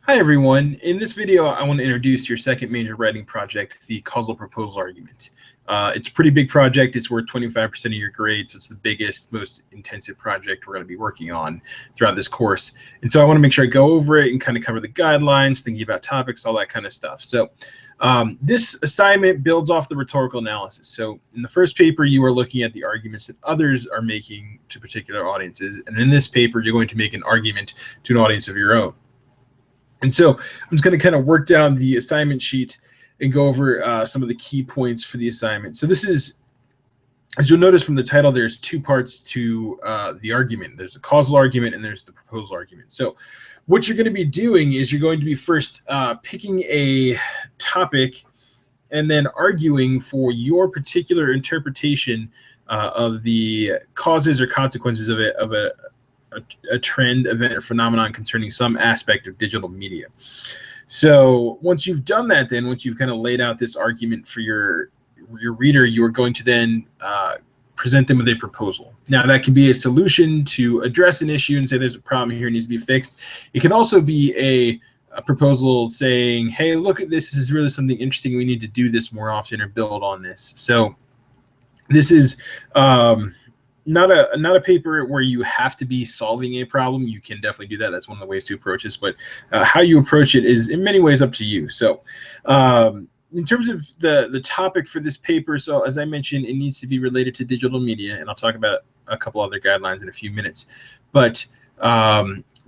Hi everyone. In this video, I want to introduce your second major writing project, the Causal Proposal Argument. It's a pretty big project. It's worth 25% of your grade, so it's the biggest, most intensive project we're going to be working on throughout this course. And so I want to make sure I go over it and kind of cover the guidelines, thinking about topics, all that kind of stuff. So this assignment builds off the rhetorical analysis. So in the first paper, you are looking at the arguments that others are making to particular audiences. And in this paper, you're going to make an argument to an audience of your own. And so I'm just going to kind of work down the assignment sheet and go over some of the key points for the assignment. So this is, as you'll notice from the title, there's two parts to the argument. There's the causal argument and there's the proposal argument. So what you're going to be doing is you're going to be first picking a topic and then arguing for your particular interpretation of the causes or consequences of a trend, event, or phenomenon concerning some aspect of digital media. So once you've done that, then once you've kind of laid out this argument for your reader, you are going to then present them with a proposal. Now that can be a solution to address an issue and say there's a problem here, it needs to be fixed. It can also be a proposal saying, hey, look at this. This is really something interesting. We need to do this more often or build on this. So this is not a paper where you have to be solving a problem. You can definitely do that. That's one of the ways to approach this. But how you approach it is in many ways up to you. So in terms of the topic for this paper, so as I mentioned, it needs to be related to digital media, and I'll talk about a couple other guidelines in a few minutes. But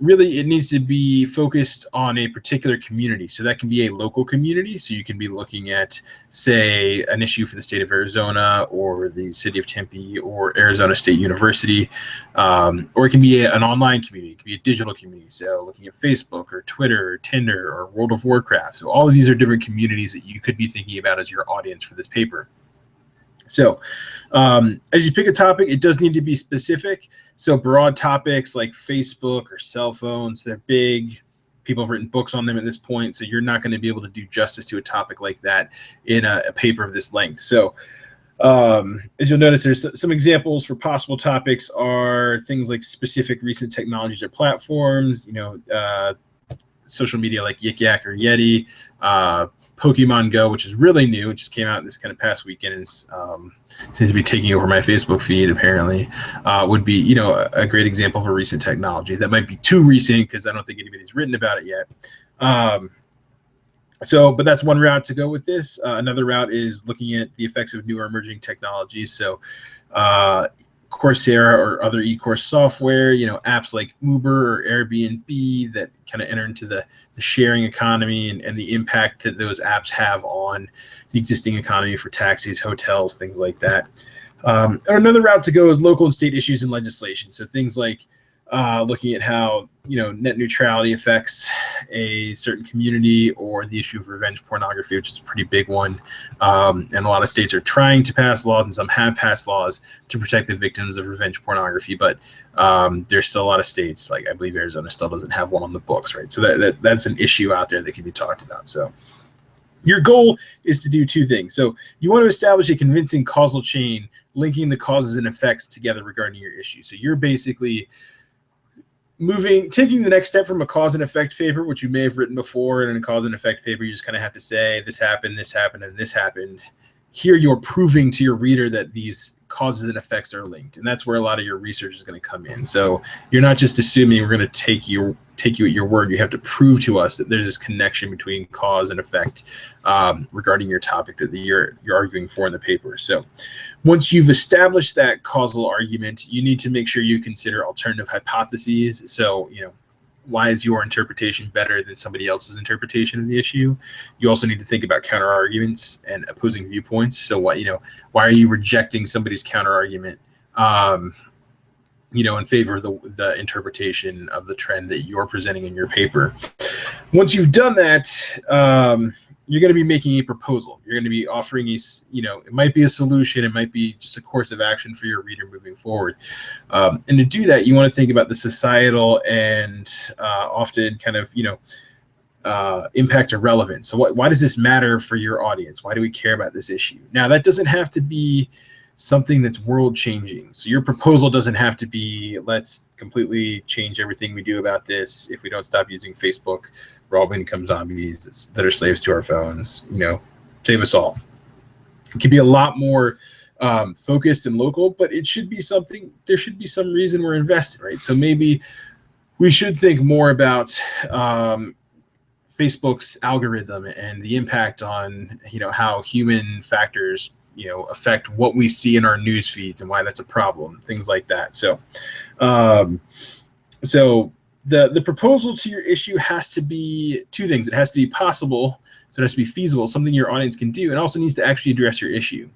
really, it needs to be focused on a particular community. So that can be a local community. So you can be looking at, say, an issue for the state of Arizona or the city of Tempe or Arizona State University. Or it can be an online community. It can be a digital community. So looking at Facebook or Twitter or Tinder or World of Warcraft. So all of these are different communities that you could be thinking about as your audience for this paper. So as you pick a topic, it does need to be specific. So broad topics like Facebook or cell phones, they're big. People have written books on them at this point, so you're not going to be able to do justice to a topic like that in a paper of this length. So as you'll notice, there's some examples for possible topics are things like specific recent technologies or platforms, social media like Yik Yak or Yeti, Pokemon Go, which is really new. It just came out this kind of past weekend and seems to be taking over my Facebook feed, apparently, would be, a great example of a recent technology. That might be too recent because I don't think anybody's written about it yet. But that's one route to go with this. Another route is looking at the effects of new or emerging technologies. So Coursera or other e-course software, apps like Uber or Airbnb that kind of enter into the sharing economy and the impact that those apps have on the existing economy for taxis, hotels, things like that. Or another route to go is local and state issues and legislation. So things like looking at how net neutrality affects a certain community, or the issue of revenge pornography, which is a pretty big one. And a lot of states are trying to pass laws, and some have passed laws to protect the victims of revenge pornography. But there's still a lot of states, like I believe Arizona still doesn't have one on the books, right? So that's an issue out there that can be talked about. So your goal is to do two things. So you want to establish a convincing causal chain linking the causes and effects together regarding your issue. So you're basically taking the next step from a cause and effect paper, which you may have written before. And in a cause and effect paper, you just kind of have to say this happened, and this happened. Here you're proving to your reader that these causes and effects are linked, and that's where a lot of your research is going to come in. So you're not just assuming we're going to take you at your word. You have to prove to us that there's this connection between cause and effect regarding your topic that you're arguing for in the paper. So once you've established that causal argument, you need to make sure you consider alternative hypotheses. So why is your interpretation better than somebody else's interpretation of the issue? You also need to think about counter arguments and opposing viewpoints. So why are you rejecting somebody's counter argument, in favor of the interpretation of the trend that you're presenting in your paper? Once you've done that, you're going to be making a proposal. You're going to be offering it might be a solution, it might be just a course of action for your reader moving forward. And to do that, you want to think about the societal and often kind of, impact or relevance. So why does this matter for your audience? Why do we care about this issue? Now, that doesn't have to be something that's world changing. So your proposal doesn't have to be, let's completely change everything we do about this. If we don't stop using Facebook, we're all going to become zombies that are slaves to our phones. Save us all. It can be a lot more focused and local, but it should be something, there should be some reason we're invested, right? So maybe we should think more about Facebook's algorithm and the impact on, how human factors, affect what we see in our news feeds and why that's a problem, things like that. So, the proposal to your issue has to be two things. It has to be possible, so it has to be feasible, something your audience can do, and also needs to actually address your issue.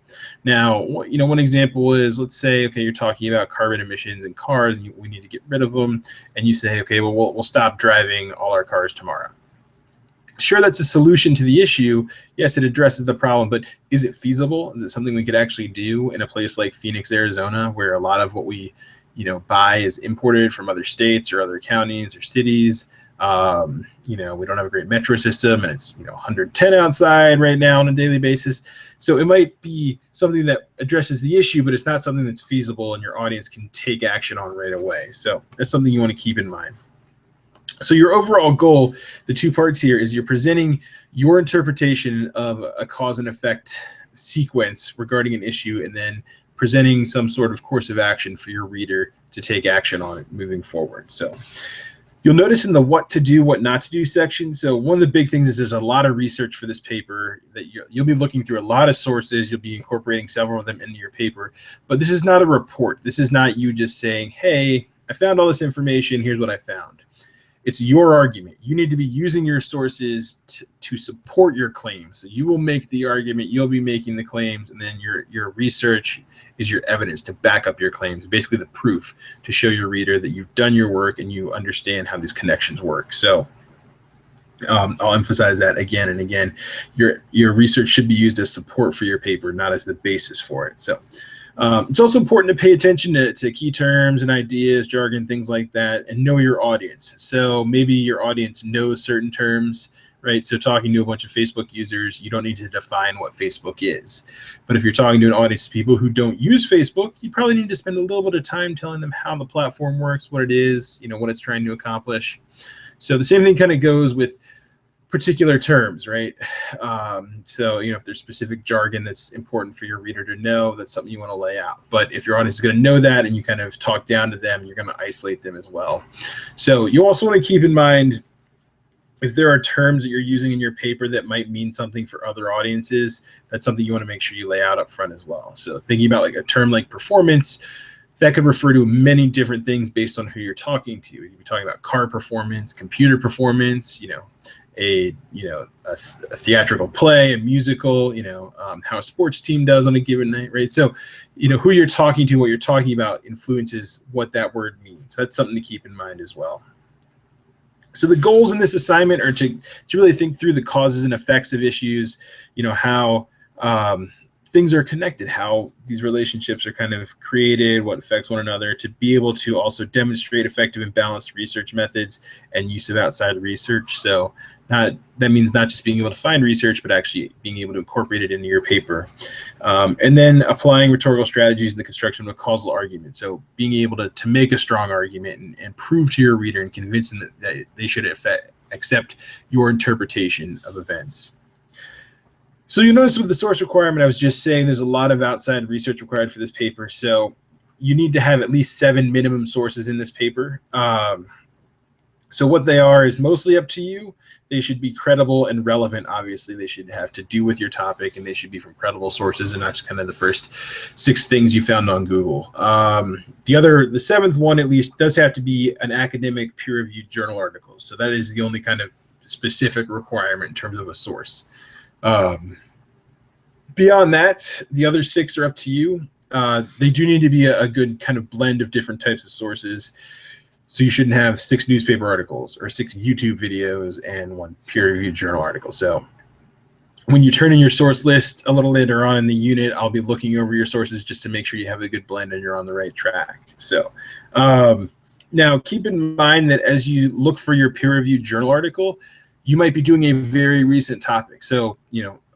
Now, one example is, let's say, okay, you're talking about carbon emissions in cars, and we need to get rid of them, and you say, okay, well, we'll stop driving all our cars tomorrow. Sure, that's a solution to the issue. Yes, it addresses the problem, but is it feasible? Is it something we could actually do in a place like Phoenix, Arizona, where a lot of what we, buy is imported from other states or other counties or cities? We don't have a great metro system, and it's 110 outside right now on a daily basis. So it might be something that addresses the issue, but it's not something that's feasible and your audience can take action on right away. So that's something you want to keep in mind. So your overall goal, the two parts here, is you're presenting your interpretation of a cause and effect sequence regarding an issue, and then presenting some sort of course of action for your reader to take action on it moving forward. So you'll notice in the what to do, what not to do section. So one of the big things is there's a lot of research for this paper that you'll be looking through a lot of sources. You'll be incorporating several of them into your paper, but this is not a report. This is not you just saying, hey, I found all this information. Here's what I found. It's your argument. You need to be using your sources to support your claims. So you will make the argument, you'll be making the claims, and then your research is your evidence to back up your claims, basically the proof to show your reader that you've done your work and you understand how these connections work. So I'll emphasize that again and again. Your research should be used as support for your paper, not as the basis for it. So it's also important to pay attention to key terms and ideas, jargon, things like that, and know your audience. So maybe your audience knows certain terms, right? So talking to a bunch of Facebook users, you don't need to define what Facebook is. But if you're talking to an audience of people who don't use Facebook, you probably need to spend a little bit of time telling them how the platform works, what it is, what it's trying to accomplish. So the same thing kind of goes with particular terms, right? So, if there's specific jargon that's important for your reader to know, that's something you want to lay out. But if your audience is going to know that and you kind of talk down to them, you're going to isolate them as well. So you also want to keep in mind, if there are terms that you're using in your paper that might mean something for other audiences, that's something you want to make sure you lay out up front as well. So thinking about like a term like performance, that could refer to many different things based on who you're talking to. You could be talking about car performance, computer performance, a theatrical play, a musical, how a sports team does on a given night, right? So, who you're talking to, what you're talking about influences what that word means. That's something to keep in mind as well. So the goals in this assignment are to really think through the causes and effects of issues, how things are connected, how these relationships are kind of created, what affects one another, to be able to also demonstrate effective and balanced research methods and use of outside research. So that means not just being able to find research, but actually being able to incorporate it into your paper. And then applying rhetorical strategies in the construction of a causal argument. So being able to make a strong argument and prove to your reader and convince them that they should accept your interpretation of events. So you notice with the source requirement, I was just saying there's a lot of outside research required for this paper. So you need to have at least 7 minimum sources in this paper. So what they are is mostly up to you. They should be credible and relevant. Obviously, they should have to do with your topic, and they should be from credible sources and not just kind of the first 6 things you found on Google. The 7th one, at least, does have to be an academic peer-reviewed journal article. So that is the only kind of specific requirement in terms of a source. Beyond that, the other 6 are up to you. They do need to be a good kind of blend of different types of sources. So you shouldn't have 6 newspaper articles or 6 YouTube videos and 1 peer-reviewed journal article. So when you turn in your source list a little later on in the unit, I'll be looking over your sources just to make sure you have a good blend and you're on the right track. So now keep in mind that as you look for your peer-reviewed journal article, you might be doing a very recent topic. So,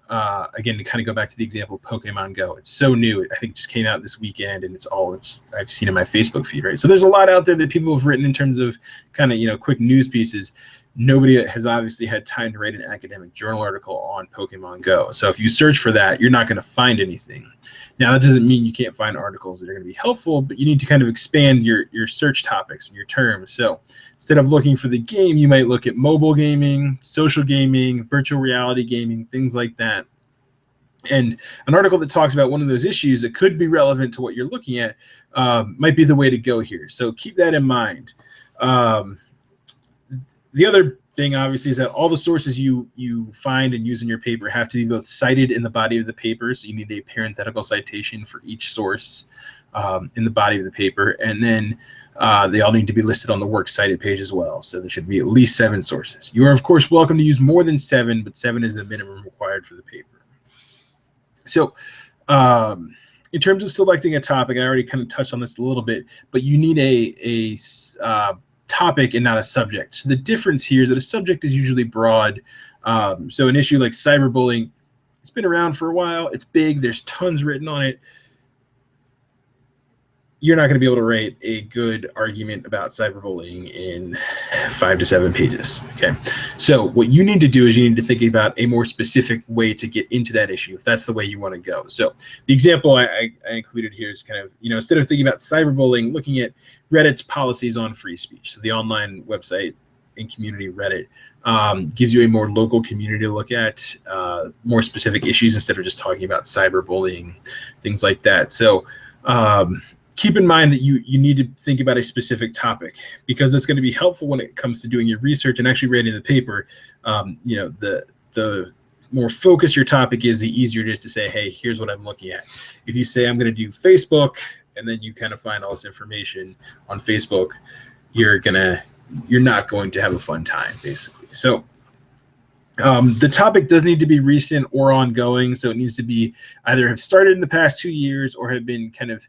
again, to kind of go back to the example of Pokemon Go, it's so new. I think it just came out this weekend, and it's I've seen in my Facebook feed, right? So there's a lot out there that people have written in terms of kind of, quick news pieces. Nobody has obviously had time to write an academic journal article on Pokemon Go. So if you search for that, you're not going to find anything. Now, that doesn't mean you can't find articles that are going to be helpful, but you need to kind of expand your search topics and your terms. So instead of looking for the game, you might look at mobile gaming, social gaming, virtual reality gaming, things like that. And an article that talks about one of those issues that could be relevant to what you're looking at might be the way to go here. So keep that in mind. The other thing, obviously, is that all the sources you find and use in your paper have to be both cited in the body of the paper. So you need a parenthetical citation for each source in the body of the paper. And then they all need to be listed on the works cited page as well. So there should be at least 7 sources. You are, of course, welcome to use more than 7, but 7 is the minimum required for the paper. So in terms of selecting a topic, I already kind of touched on this a little bit, but you need a topic and not a subject. So the difference here is that a subject is usually broad. So an issue like cyberbullying, it's been around for a while. It's big. There's tons written on it. You're not going to be able to write a good argument about cyberbullying in 5 to 7 pages. Okay. So what you need to do is you need to think about a more specific way to get into that issue, if that's the way you want to go. So the example I included here is kind of, instead of thinking about cyberbullying, looking at Reddit's policies on free speech. So the online website and community Reddit gives you a more local community to look at, more specific issues instead of just talking about cyberbullying, things like that. So keep in mind that you need to think about a specific topic, because it's going to be helpful when it comes to doing your research and actually writing the paper. The more focused your topic is, the easier it is to say, hey, here's what I'm looking at. If you say I'm going to do Facebook, and then you kind of find all this information on Facebook, you're not going to have a fun time, basically. So the topic does need to be recent or ongoing. So it needs to be either have started in the past 2 years or have been kind of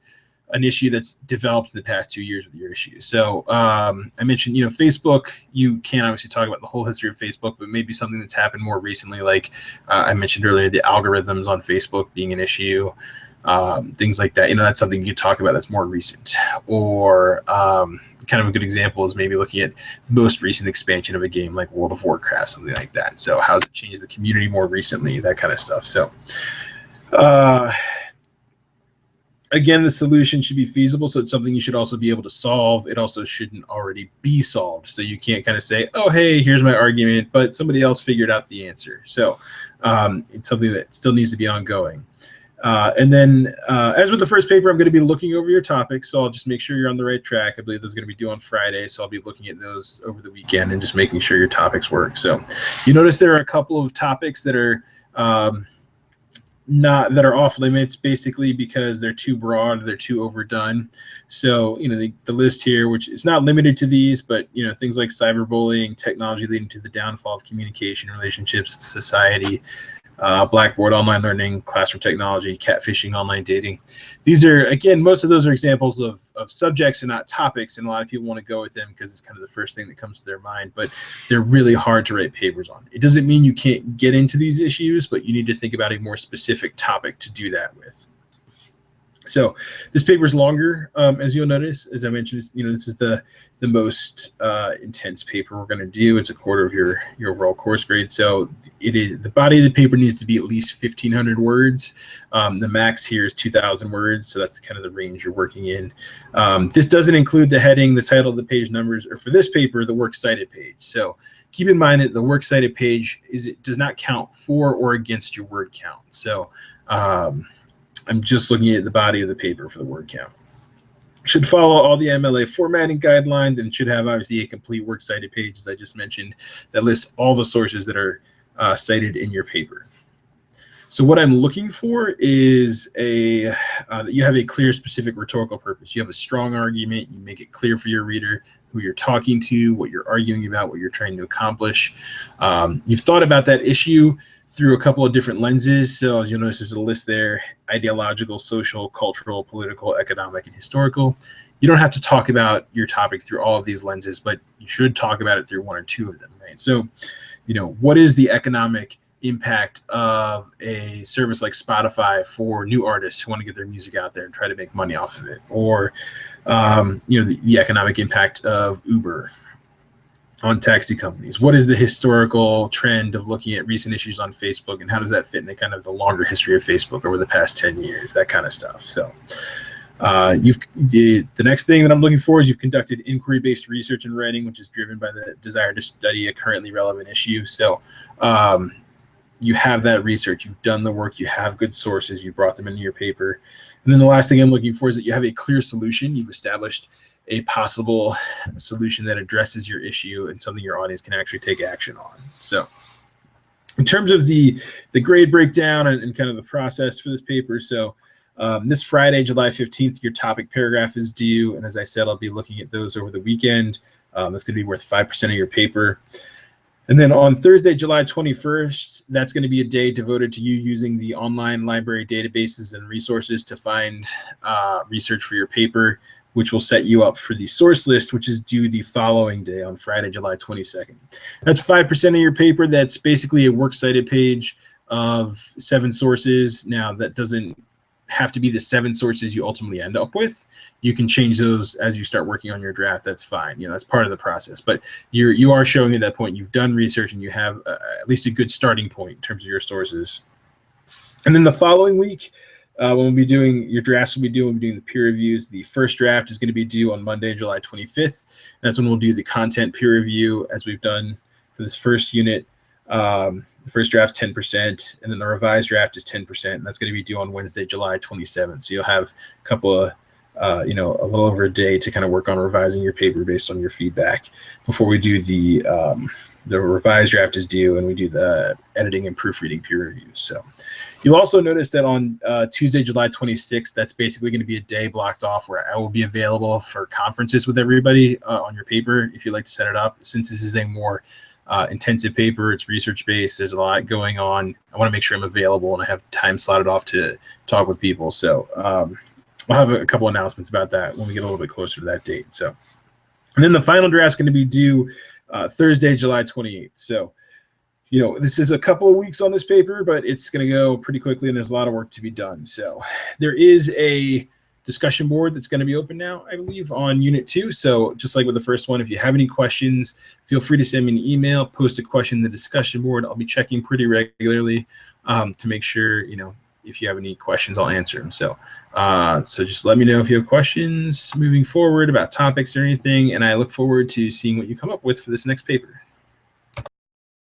an issue that's developed in the past 2 years with your issue. So I mentioned, Facebook, you can't obviously talk about the whole history of Facebook, but maybe something that's happened more recently, like I mentioned earlier, the algorithms on Facebook being an issue, things like that. That's something you could talk about that's more recent. Or kind of a good example is maybe looking at the most recent expansion of a game like World of Warcraft, something like that. So how's it changed the community more recently, that kind of stuff. So again, the solution should be feasible, so it's something you should also be able to solve. It also shouldn't already be solved. So you can't kind of say, oh, hey, here's my argument, but somebody else figured out the answer. So it's something that still needs to be ongoing. And then as with the first paper, I'm going to be looking over your topics, so I'll just make sure you're on the right track. I believe those are going to be due on Friday, so I'll be looking at those over the weekend and just making sure your topics work. So you notice there are a couple of topics that are that are off limits, basically because they're too broad, they're too overdone. So the list here, which is not limited to these, but things like cyberbullying, technology leading to the downfall of communication, relationships, society, Blackboard, online learning, classroom technology, catfishing, online dating. These are, again, most of those are examples of subjects and not topics, and a lot of people want to go with them because it's kind of the first thing that comes to their mind, but they're really hard to write papers on. It doesn't mean you can't get into these issues, but you need to think about a more specific topic to do that with. So this paper is longer, as you'll notice. As I mentioned, this is the most intense paper we're going to do. It's a quarter of your overall course grade. So the body of the paper needs to be at least 1,500 words. The max here is 2,000 words. So that's kind of the range you're working in. This doesn't include the heading, the title, the page numbers, or for this paper, the works cited page. So keep in mind that the works cited page does not count for or against your word count. So I'm just looking at the body of the paper for the word count. Should follow all the MLA formatting guidelines, and should have obviously a complete works cited page, as I just mentioned, that lists all the sources that are cited in your paper. So what I'm looking for is that you have a clear, specific rhetorical purpose. You have a strong argument. You make it clear for your reader who you're talking to, what you're arguing about, what you're trying to accomplish. You've thought about that issue through a couple of different lenses. So you'll notice there's a list there: ideological, social, cultural, political, economic, and historical. You don't have to talk about your topic through all of these lenses, but you should talk about it through one or two of them, right? So, what is the economic impact of a service like Spotify for new artists who want to get their music out there and try to make money off of it, or the economic impact of Uber on taxi companies. What is the historical trend of looking at recent issues on Facebook, and how does that fit in kind of the longer history of Facebook over the past 10 years, that kind of stuff. So the next thing that I'm looking for is you've conducted inquiry-based research and writing, which is driven by the desire to study a currently relevant issue. So you have that research, you've done the work, you have good sources, you brought them into your paper. And then the last thing I'm looking for is that you have a clear solution. You've established a possible solution that addresses your issue and something your audience can actually take action on. So in terms of the grade breakdown and kind of the process for this paper, so this Friday, July 15th, your topic paragraph is due. And as I said, I'll be looking at those over the weekend. That's going to be worth 5% of your paper. And then on Thursday, July 21st, that's going to be a day devoted to you using the online library databases and resources to find research for your paper, which will set you up for the source list, which is due the following day on Friday, July 22nd. That's 5% of your paper. That's basically a works cited page of 7 sources. Now, that doesn't have to be the 7 sources you ultimately end up with. You can change those as you start working on your draft. That's fine. That's part of the process. But you are showing at that point you've done research and you have at least a good starting point in terms of your sources. And then the following week, when we'll be doing your drafts, we'll be doing the peer reviews. The first draft is going to be due on Monday, July 25th. That's when we'll do the content peer review, as we've done for this first unit. The first draft's 10%, and then the revised draft is 10%, and that's going to be due on Wednesday, July 27th. So you'll have a couple of, a little over a day to kind of work on revising your paper based on your feedback before we do the revised draft is due, and we do the editing and proofreading peer reviews. So you'll also notice that on Tuesday, July 26th, that's basically going to be a day blocked off where I will be available for conferences with everybody on your paper if you'd like to set it up. Since this is a more intensive paper, it's research-based, there's a lot going on. I want to make sure I'm available and I have time slotted off to talk with people. So I'll have a couple announcements about that when we get a little bit closer to that date. So, and then the final draft is going to be due Thursday, July 28th. So, this is a couple of weeks on this paper, but it's going to go pretty quickly and there's a lot of work to be done. So there is a discussion board that's going to be open now, I believe, on Unit 2. So just like with the first one, if you have any questions, feel free to send me an email, post a question in the discussion board. I'll be checking pretty regularly to make sure, if you have any questions, I'll answer them. So just let me know if you have questions moving forward about topics or anything, and I look forward to seeing what you come up with for this next paper.